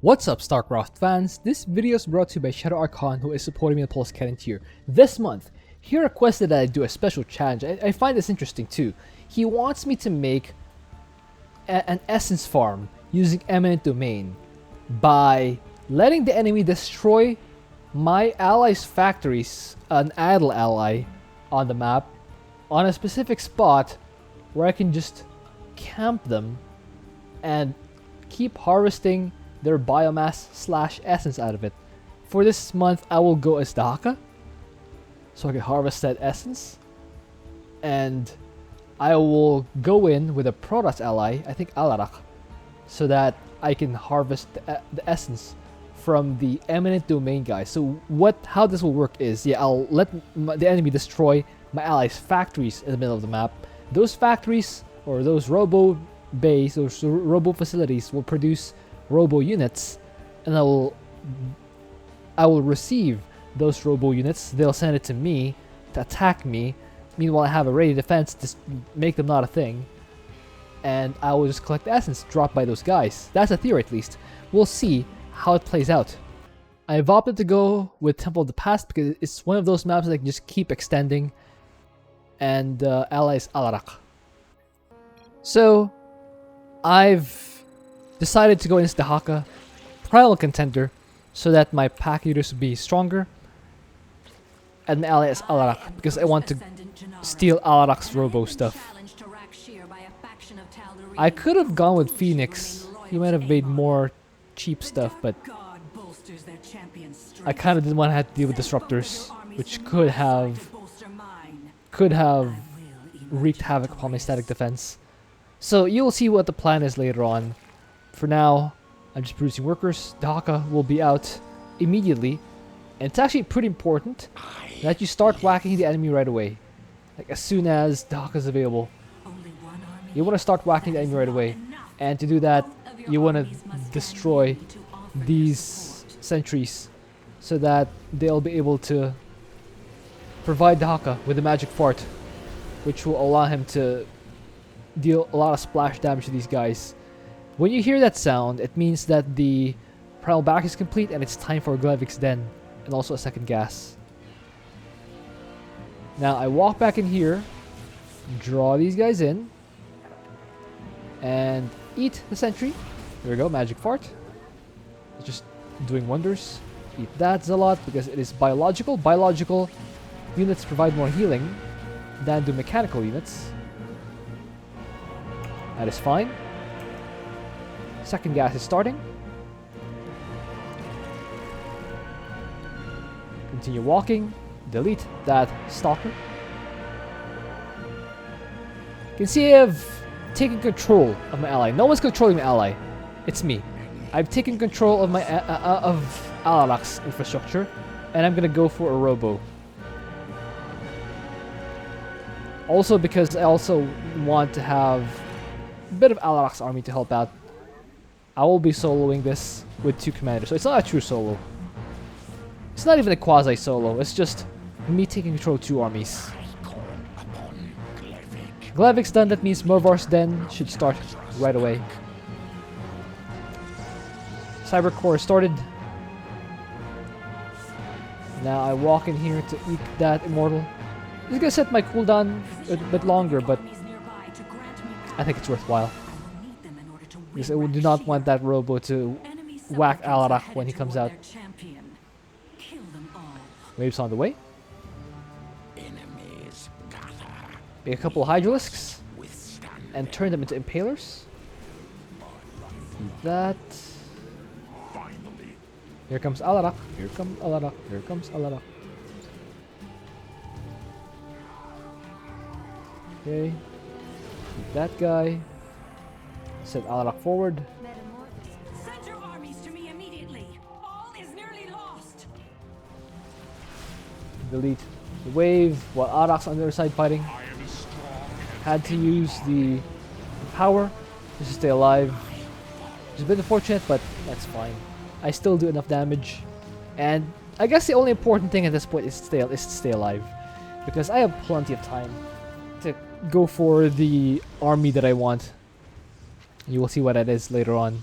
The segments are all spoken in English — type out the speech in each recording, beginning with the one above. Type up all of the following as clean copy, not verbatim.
What's up, Starcraft fans? This video is brought to you by ShadowArchon, who is supporting me in the Pulse Cannon tier. This month, he requested that I do a special challenge. I find this interesting too. He wants me to make an essence farm using Eminent Domain by letting the enemy destroy my allies' factories, an idle ally, on the map, on a specific spot where I can just camp them and keep harvesting their biomass / essence out of it. For this month, I will go as Dehaka, so I can harvest that essence, and I will go in with a Protoss ally, I think Alarak, so that I can harvest the essence from the Eminent Domain guys. So how this will work is, yeah, I'll let the enemy destroy my allies' factories in the middle of the map. Those factories, or those robo bays, those robo facilities, will produce robo units, and I will receive those robo units. They'll send it to me to attack me. Meanwhile, I have a ready defense to make them not a thing, and I will just collect the essence dropped by those guys. That's a theory, at least. We'll see how it plays out. I've opted to go with Temple of the Past because it's one of those maps that I can just keep extending, and allies Alarak. So I've decided to go against Dehaka, Primal Contender, so that my pack leaders will be stronger, and my ally is Alarak, because I want to steal Alarak's robo stuff. I could have gone with Phoenix. He might have made more cheap stuff, but I kind of didn't want to have to deal with disruptors, which could have wreaked havoc upon my static defense. So you'll see what the plan is later on. For now, I'm just producing workers. Dehaka will be out immediately, and it's actually pretty important that you start whacking the enemy right away. Like, as soon as Dehaka is available, you want to start whacking the enemy right away. And to do that, you want to destroy these sentries so that they'll be able to provide Dehaka with the magic fart, which will allow him to deal a lot of splash damage to these guys. When you hear that sound, it means that the primal back is complete and it's time for Glevik's Den, and also a second gas. Now I walk back in here, draw these guys in, and eat the sentry. There we go, magic fart. It's just doing wonders. Eat that Zealot because it is biological. Biological units provide more healing than do mechanical units. That is fine. Second gas is starting. Continue walking. Delete that stalker. You can see I've taken control of my ally. No one's controlling my ally. It's me. I've taken control of my of Alarak's infrastructure, and I'm gonna go for a robo. Also because I also want to have a bit of Alarak's army to help out. I will be soloing this with 2 commanders, so it's not a true solo. It's not even a quasi-solo, it's just me taking control of 2 armies. Glevik's done, that means Morvar's Den should start right away. Cybercore started. Now I walk in here to eat that Immortal. This is gonna set my cooldown a bit longer, but I think it's worthwhile. Because I do not want that robo to whack Alarak when he comes out. Waves on the way. Make a couple of Hydralisks and turn them into Impalers. That. Here comes Alarak. Here comes Alarak. Here comes Alarak. Okay. Keep that guy. Set Alarak forward. Send your armies to me immediately. All is nearly lost. Delete the wave while Alarak's on the other side fighting. Had to use the power just to stay alive. It's a bit unfortunate, but that's fine. I still do enough damage. And I guess the only important thing at this point is to stay alive. Because I have plenty of time to go for the army that I want. You will see what that is later on.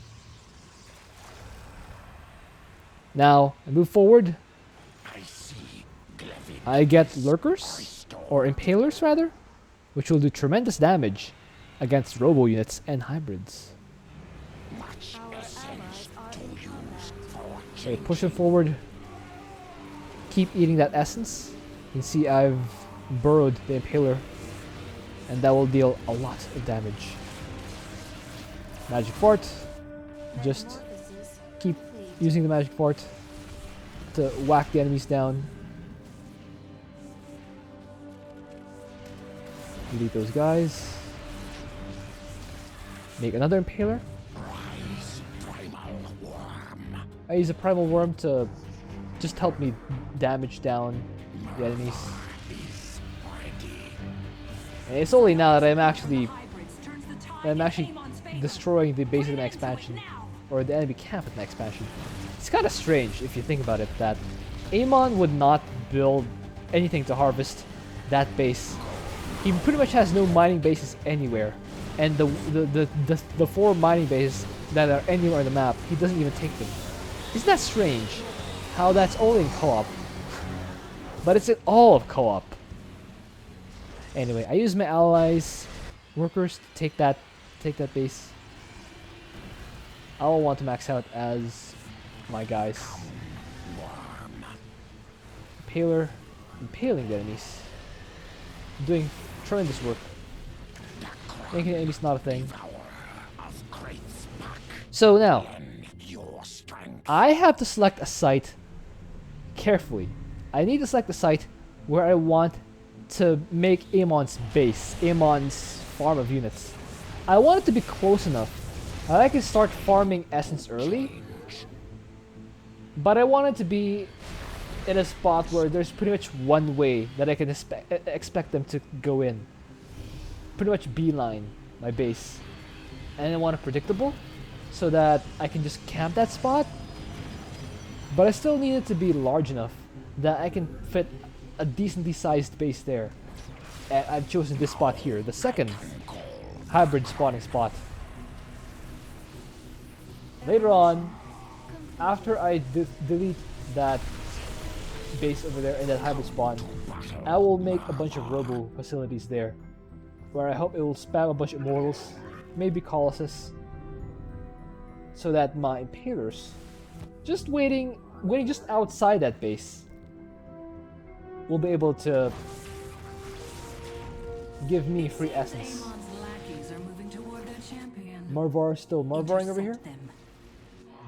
Now, I move forward. I see Glevin I get lurkers, or impalers rather, which will do tremendous damage against robo units and hybrids. much Our essence allies are to in use combat. for Okay, change. push it forward. Keep eating that essence. You can see I've burrowed the impaler, and that will deal a lot of damage. Magic fort. Just Metamorphosis keep complete. using the magic fort to whack the enemies down. Delete those guys. Make another impaler. Rise, primal worm. I use a primal worm to just help me damage down the enemies. Is ready. And it's only now that I'm actually Hybrids turns the tide I'm in actually Amon's favor. destroying the base of Put an an end to it expansion, now. or the enemy camp of an expansion. It's kind of strange if you think about it that Amon would not build anything to harvest that base. He pretty much has no mining bases anywhere, and the 4 mining bases that are anywhere on the map, he doesn't even take them. Isn't that strange? How that's only in co-op, but it's in all of co-op. Anyway, I use my allies, workers to take that base. I will want to max out as my guys. Impaler, impaling the enemies. Doing tremendous work. Making the enemies not a thing. Of great spark. So now, In your strength. I have to select a site carefully. I need to select a site where I want to make Amon's base, Amon's farm of units. I want it to be close enough that I can start farming essence early, but I want it to be in a spot where there's pretty much one way that I can expect them to go in. Pretty much beeline my base. And I want it predictable so that I can just camp that spot. But I still need it to be large enough that I can fit a decently sized base there. And I've chosen this spot here, the second hybrid spawning spot. Later on, after I delete that base over there in that hybrid spawn, I will make a bunch of robo facilities there, where I hope it will spam a bunch of immortals, maybe colossus, so that my impalers, just waiting just outside that base, will be able to give me free essence. Amon's lackeys are moving toward their champion. Marvar still Marvaring over here. Intercept them.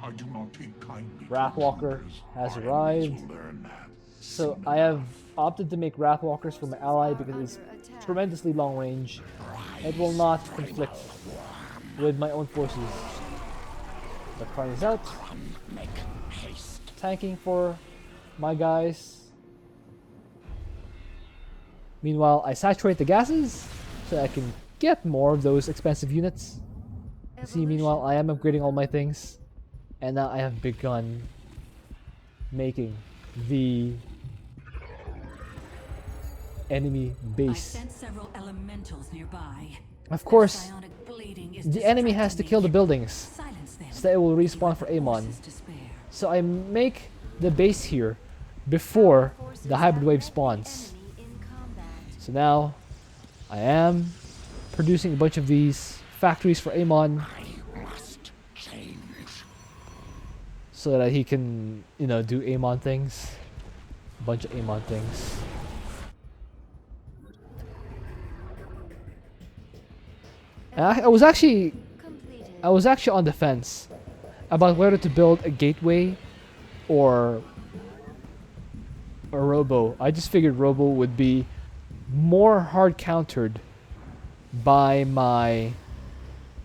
I do not take kindly. to Wrathwalker intruders. has I need arrived. to learn So I have opted to make Wrathwalkers for my ally because it's tremendously long range. It will not conflict with my own forces. The card is out. Make haste. Tanking for my guys. Meanwhile, I saturate the gases so I can get more of those expensive units. You see, meanwhile, I am upgrading all my things. And now I have begun making the enemy I base. sense several elementals nearby. Of course, Psionic bleeding is the enemy has to distracting kill the me. buildings Silence them. so that it will respawn for Amon. Forces to spare. So I make the base here before the hybrid wave spawns. Enemy in combat. So now I am producing a bunch of these factories for Amon I must change. so that he can, you know, do Amon things. A bunch of Amon things. And I was actually Completed. on the fence about whether to build a gateway or a robo. I just figured robo would be more hard countered by my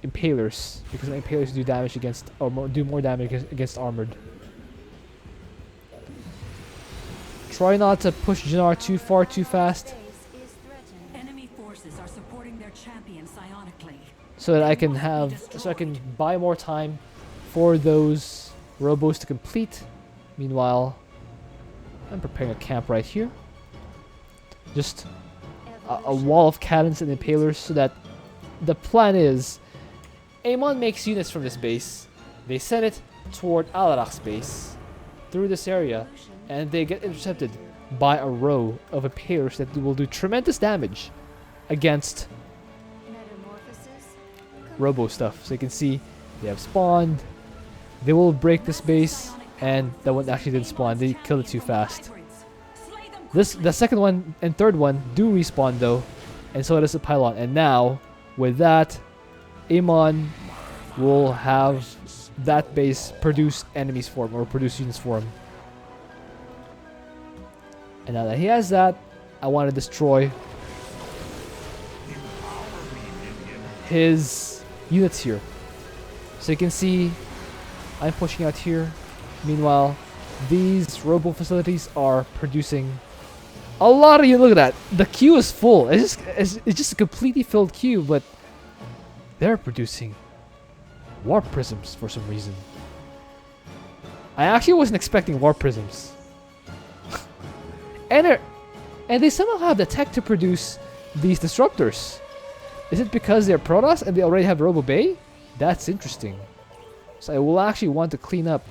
impalers because my impalers do damage against or do more damage against armored. Try not to push Jannar too far too fast Base is threatened. Enemy forces are supporting their champion psionically. so that I can buy more time for those robos to complete. Meanwhile, I'm preparing a camp right here. Just a wall of cannons and impalers so that the plan is Amon makes units from this base. They send it toward Alarak's base. through this area, and they get intercepted by a row of Impalers that will do tremendous damage against Metamorphosis. Robo stuff. So you can see they have spawned. They will break this base, and that one actually didn't spawn. They killed it too fast. The second one and third one do respawn though, and so does the pylon. And now, with that, Amon will have that base produce enemies for him, or produce units for him. And now that he has that, I want to destroy his units here. So you can see I'm pushing out here. Meanwhile, these robo facilities are producing a lot of you. Look at that. The queue is full. It's just a completely filled queue, but they're producing warp prisms for some reason. I actually wasn't expecting warp prisms. And they somehow have the tech to produce these disruptors. Is it because they're Protoss and they already have Robo Bay? That's interesting. So I will actually want to clean up.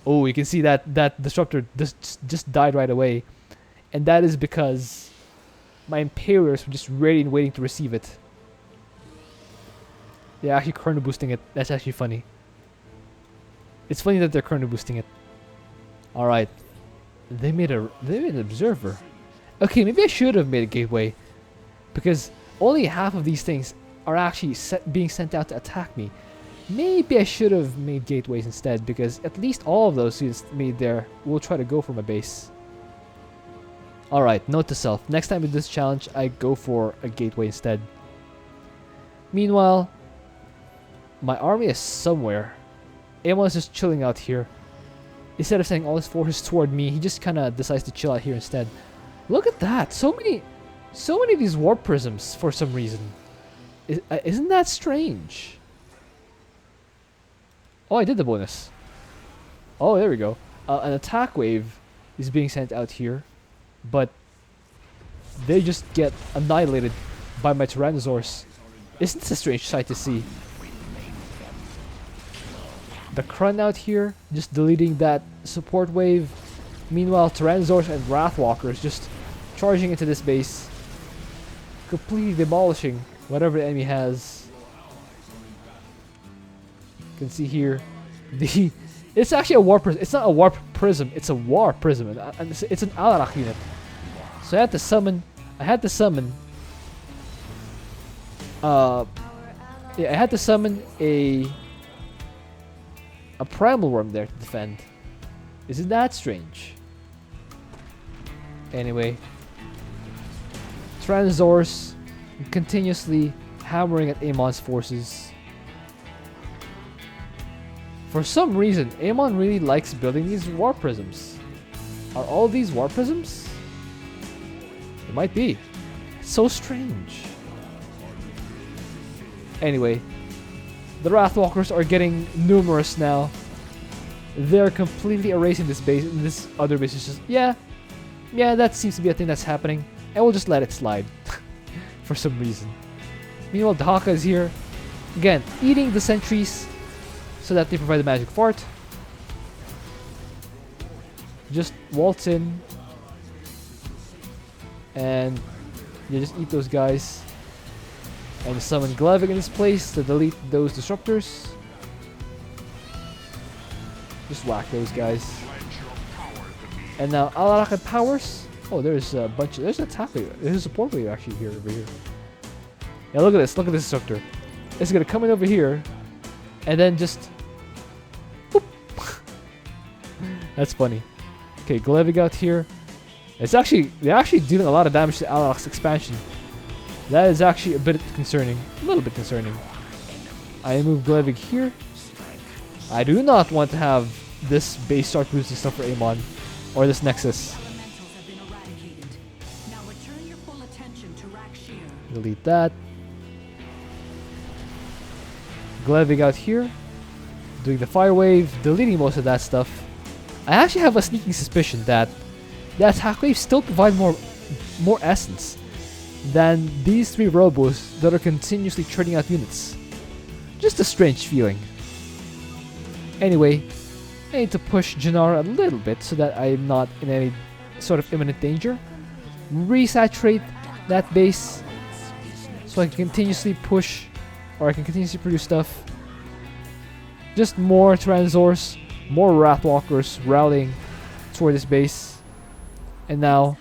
Oh, you can see that disruptor just died right away. And that is because my Impalers were just ready and waiting to receive it. They're actually kernel boosting it. That's actually funny. It's funny that they're kernel boosting it. Alright. They made an observer. Okay, maybe I should have made a gateway, because only half of these things are actually being sent out to attack me. Maybe I should have made gateways instead, because at least all of those units made there will try to go for my base. Alright, note to self. Next time with this challenge, I go for a gateway instead. Meanwhile, my army is somewhere. Amon is just chilling out here. Instead of sending all his forces toward me, he just kind of decides to chill out here instead. Look at that! So many of these warp prisms for some reason. Isn't that strange? Oh, I did the bonus. Oh, there we go. An attack wave is being sent out here, but they just get annihilated by my Tyrannosaurs. Isn't this a strange sight to see? The Krun out here, just deleting that support wave. Meanwhile, Tyrannosaurs and Wrathwalkers just charging into this base, completely demolishing whatever the enemy has. You can see here, it's actually a warp prism. It's not a warp prism. It's a war prism, and it's an Alarak unit. So I had to summon. I had to summon a primal worm there to defend. Isn't that strange? Anyway, Tyrannosaurs continuously hammering at Amon's forces. For some reason, Amon really likes building these war prisms. Are all these war prisms? It might be. It's so strange. Anyway, the Wrathwalkers are getting numerous now. They're completely erasing this base, and this other base is just, yeah, that seems to be a thing that's happening, and we'll just let it slide for some reason. Meanwhile, Dehaka is here, again, eating the sentries so that they provide the magic fart. Just waltz in, and you just eat those guys. And summon Glevic in this place to delete those disruptors. Just whack those guys. And now Alarak powers. Oh, there's a bunch of, there's an attack wave. There's a support wave actually here over here. Yeah, look at this. Look at this disruptor. It's gonna come in over here, and then just. Boop. That's funny. Okay, Glevic out here. They're actually dealing a lot of damage to Alarak's expansion. That is actually a bit concerning. A little bit concerning. I move Glevic here. I do not want to have this base start boosting stuff for Amon. Or this Nexus. Elementals have been eradicated. Now return your full attention to Rakshir. Delete that. Glevic out here. Doing the fire wave. Deleting most of that stuff. I actually have a sneaking suspicion that the attack waves still provide more essence than these three robos that are continuously churning out units. Just a strange feeling. Anyway, I need to push Janara a little bit so that I'm not in any sort of imminent danger. Resaturate that base so I can continuously push, or I can continuously produce stuff. Just more Tyrannosaurs, more Wrathwalkers rallying toward this base. And now,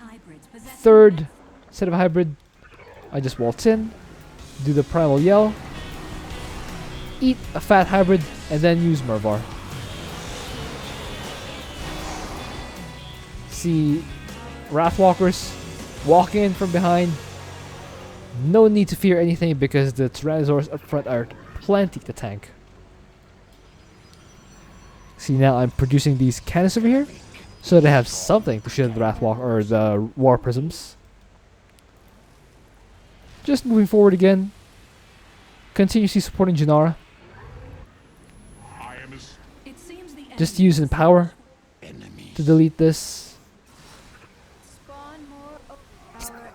third set of hybrid. I just waltz in, do the primal yell, eat a fat hybrid, and then use Mervar. See Wrathwalkers walk in from behind. No need to fear anything because the Tyrannosaurs up front are plenty to tank. See, now I'm producing these cannons over here so that I have something to shoot the Wrathwalker or the War Prisms. Just moving forward again. Continuously supporting Janara. Just using power to delete this.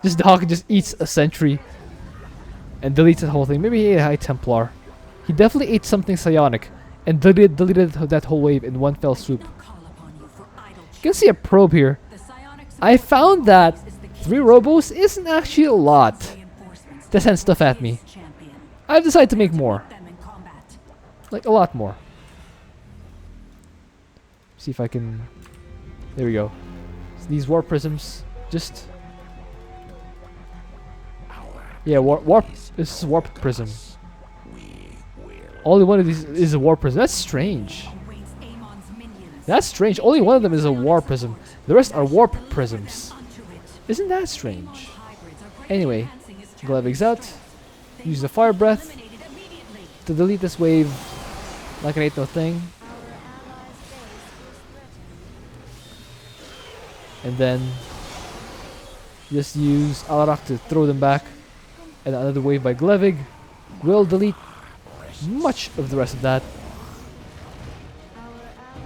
Just Dehaka just eats a sentry and deletes the whole thing. Maybe he ate a High Templar. He definitely ate something psionic and deleted that whole wave in one fell swoop. You can see a probe here. I found that 3 Robos isn't actually a lot to send stuff at me. I've decided to make more. Like a lot more. See if I can... There we go. So these Warp Prisms just... Yeah, warp. This is Warp Prism. Only one of these is a Warp Prism. That's strange. That's strange. Only one of them is a Warp Prism. The rest are Warp Prisms. Isn't that strange? Anyway, Glevig's out. Use the Fire Breath to delete this wave like it ain't no thing. And then just use Alarak to throw them back. And another wave by Glevig will delete much of the rest of that.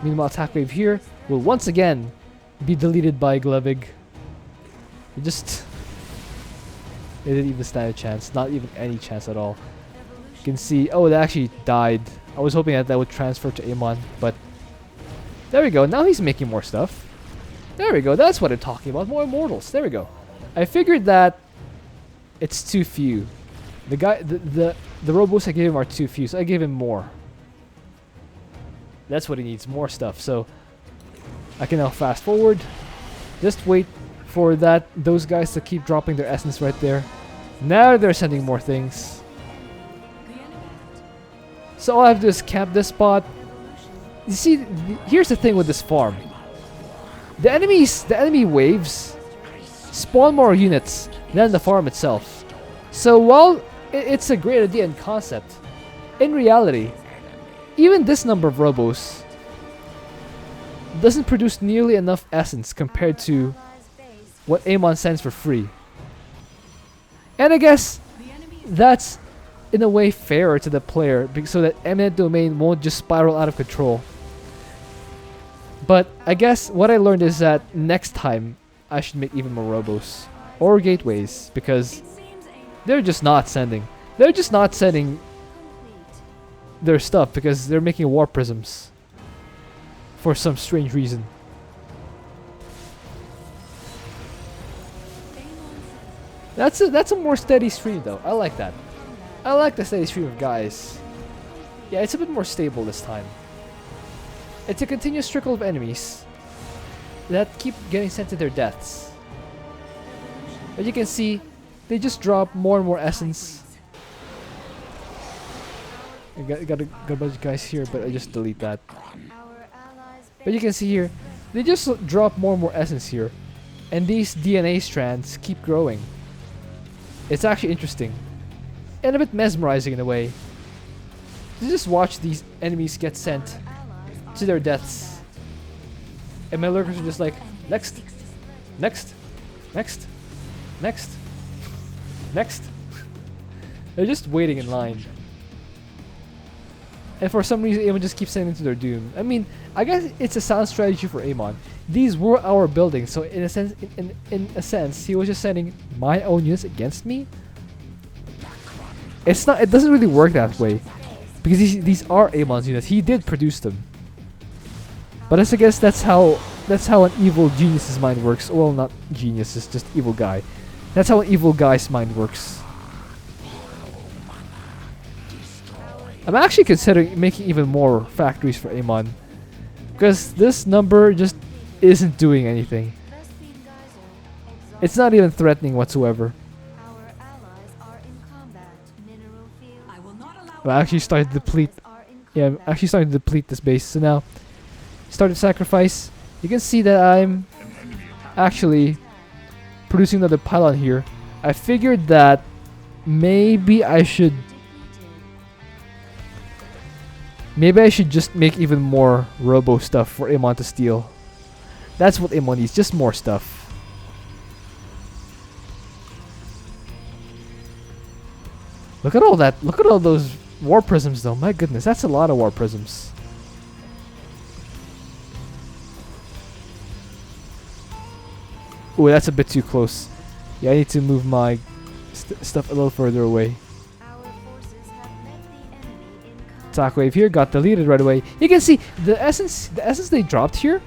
Meanwhile, attack wave here will once again be deleted by Glevig. They didn't even stand a chance. Not even any chance at all. You can see, oh, it actually died. I was hoping that would transfer to Amon, but there we go. Now he's making more stuff. There we go. That's what I'm talking about. More immortals. There we go. I figured that it's too few. The Robos I gave him are too few, so I gave him more. That's what he needs, more stuff. So I can now fast forward. Just wait for those guys to keep dropping their essence right there. Now they're sending more things. So all I have to do is camp this spot. You see, here's the thing with this farm. The enemy waves spawn more units than the farm itself. So while it's a great idea and concept, in reality, even this number of Robos doesn't produce nearly enough essence compared to what Amon sends for free. And I guess that's in a way fairer to the player so that Eminent Domain won't just spiral out of control. But I guess what I learned is that next time I should make even more Robos or gateways because they're just not sending. They're just not sending their stuff because they're making Warp Prisms for some strange reason. That's a more steady stream though. I like that. I like the steady stream of guys. Yeah, it's a bit more stable this time. It's a continuous trickle of enemies that keep getting sent to their deaths. But you can see, they just drop more and more essence. I got a bunch of guys here, but I just delete that. But you can see here, they just drop more and more essence here. And these DNA strands keep growing. It's actually interesting. And a bit mesmerizing in a way. You just watch these enemies get sent to their deaths. And my lurkers are just like, next, next, next, next, next. They're just waiting in line. And for some reason, Amon just keeps sending them to their doom. I mean, I guess it's a sound strategy for Amon. These were our buildings, so in a sense, he was just sending my own units against me. It's not. It doesn't really work that way, because these are Amon's units. He did produce them. But I guess that's how an evil genius's mind works. Well, not genius, it's just evil guy. That's how an evil guy's mind works. I'm actually considering making even more factories for Amon, because this number just isn't doing anything. Vespene Geyser It's not even threatening whatsoever. Our allies are in combat. Mineral field. I will not allow. I'm actually starting to deplete. Are in Yeah, I'm combat. actually starting to deplete this base. So now, started sacrifice. You can see that I'm actually producing another pylon here. I figured that maybe I should just make even more robo stuff for Amon to steal. That's what Amon needs, just more stuff. Look at all that. Look at all those war prisms though. My goodness, that's a lot of war prisms. Ooh, that's a bit too close. Yeah, I need to move my stuff a little further away. Our forces have met the enemy in combat. Attack wave here got deleted right away. You can see the essence they dropped here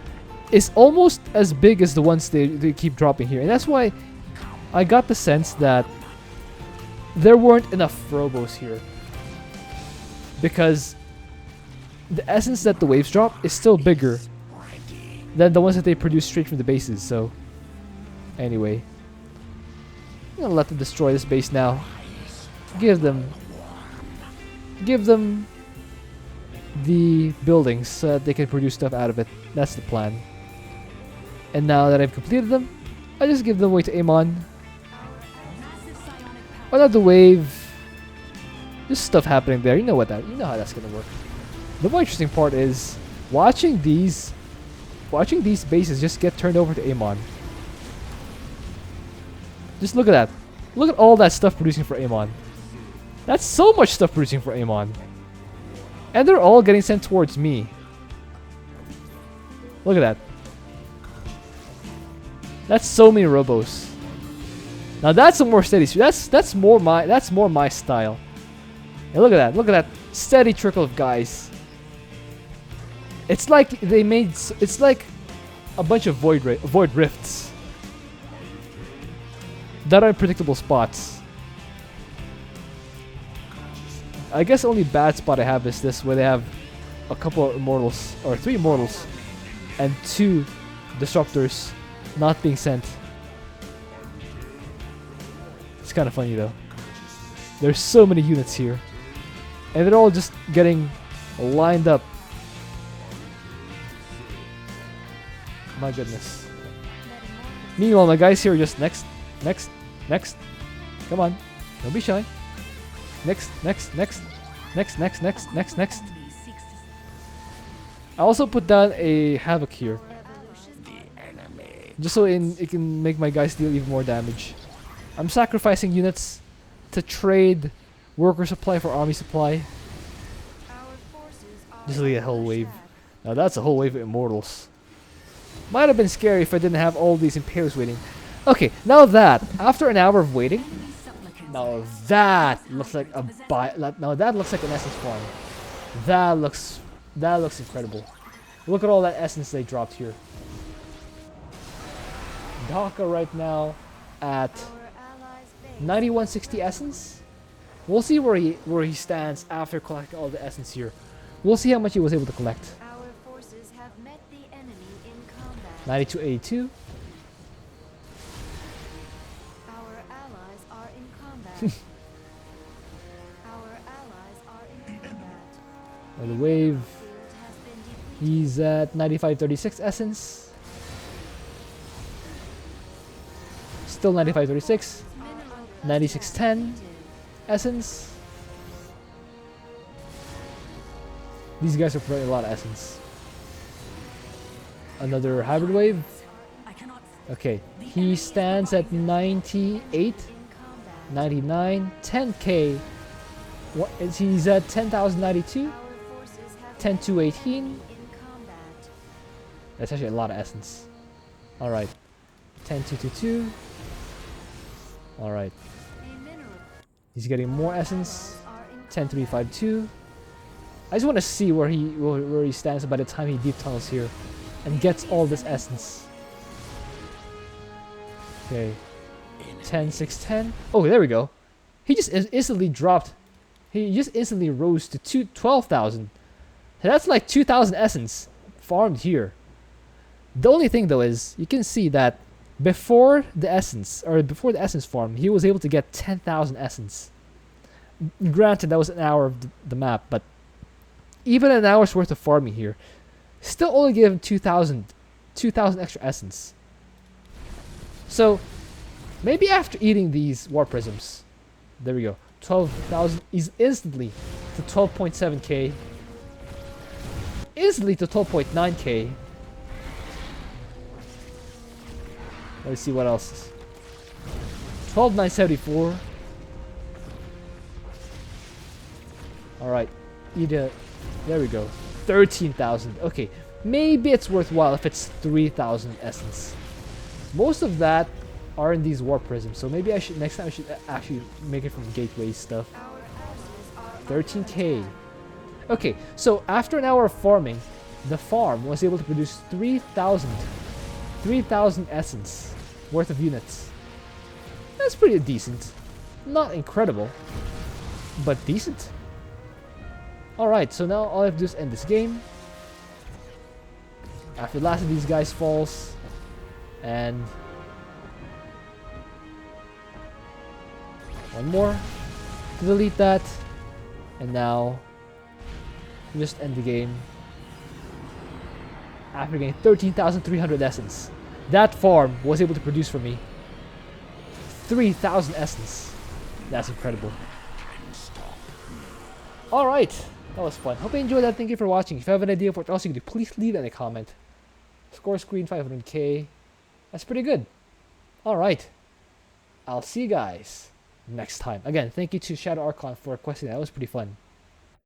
is almost as big as the ones they keep dropping here, and that's why I got the sense that there weren't enough robos here, because the essence that the waves drop is still bigger than the ones that they produce straight from the bases. So anyway, I'm gonna let them destroy this base now. Give them the buildings so that they can produce stuff out of it. That's the plan. And now that I've completed them, I just give them away to Amon. Massive psionic power. Another wave. There's stuff happening there. You know how that's gonna work. The more interesting part is watching these bases just get turned over to Amon. Just look at that. Look at all that stuff producing for Amon. That's so much stuff producing for Amon. And they're all getting sent towards me. Look at that. That's so many robos. Now that's a more steady. That's more my style. And look at that. Look at that steady trickle of guys. It's like they made. It's like a bunch of void rifts that are in predictable spots. I guess only bad spot I have is this, where they have a couple of immortals, or 3 immortals, and 2 disruptors not being sent. It's kind of funny though. There's so many units here, and they're all just getting lined up. My goodness. Meanwhile, my guys here are just next. Come on, don't be shy. Next. Enemy seeks to I also put down a Havoc here, just so it can make my guys deal even more damage. I'm sacrificing units to trade worker supply for army supply. Our forces are Just look at a whole under wave. attack. Now that's a whole wave of immortals. Might have been scary if I didn't have all these Imperials waiting. Okay, now that, after an hour of waiting, supplicants. now that looks like a now that looks like an essence farm. That looks incredible. Look at all that essence they dropped here. Dehaka right now at Our allies' base 9160 essence. We'll see where he stands after collecting all the essence here. We'll see how much he was able to collect. Our forces have met the enemy in combat. 9282. Our allies are in combat. Our allies are in combat. The wave. Field has been depleted. He's at 9536 essence. Still 9536. Mineral 9610 essence. These guys are providing a lot of essence. Another hybrid wave. I cannot. Okay, he stands at 98, in combat. 99, 10k. What is he's at 10,092, Our forces have 10,218. in combat. That's actually a lot of essence. All right, 10,222. All right, A mineral he's getting more essence. are in 10,352. I just want to see where he stands by the time he deep tunnels here. and gets all this essence. Okay. 10, 6, 10. Oh, there we go. He just instantly dropped. He just instantly rose to 12,000. So that's like 2,000 essence farmed here. The only thing though is you can see that before the essence farm, he was able to get 10,000 essence. Granted, that was an hour of the map, but even an hour's worth of farming here still only gave him 2,000 extra essence. So maybe after eating these war prisms, there we go, 12,000 is instantly to 12.7k, instantly to 12.9k. Let's see what else is. 12,974. Alright, there we go, 13,000. Okay, maybe it's worthwhile if it's 3,000 essence. Most of that are in these war prisms, so maybe next time I should actually make it from gateway stuff. 13k. Okay, so after an hour of farming, the farm was able to produce 3,000 essence worth of units. That's pretty decent. Not incredible, but decent. Alright, so now all I have to do is end this game. After the last of these guys falls, and one more to delete that, and now just end the game after getting 13,300 essence. That farm was able to produce for me 3,000 essence. That's incredible. Alright, that was fun. Hope you enjoyed that. Thank you for watching. If you have an idea of what else you can do, please leave it in a comment. Score screen 500k. That's pretty good. Alright, I'll see you guys next time. Again, thank you to ShadowArchon for requesting that. That was pretty fun.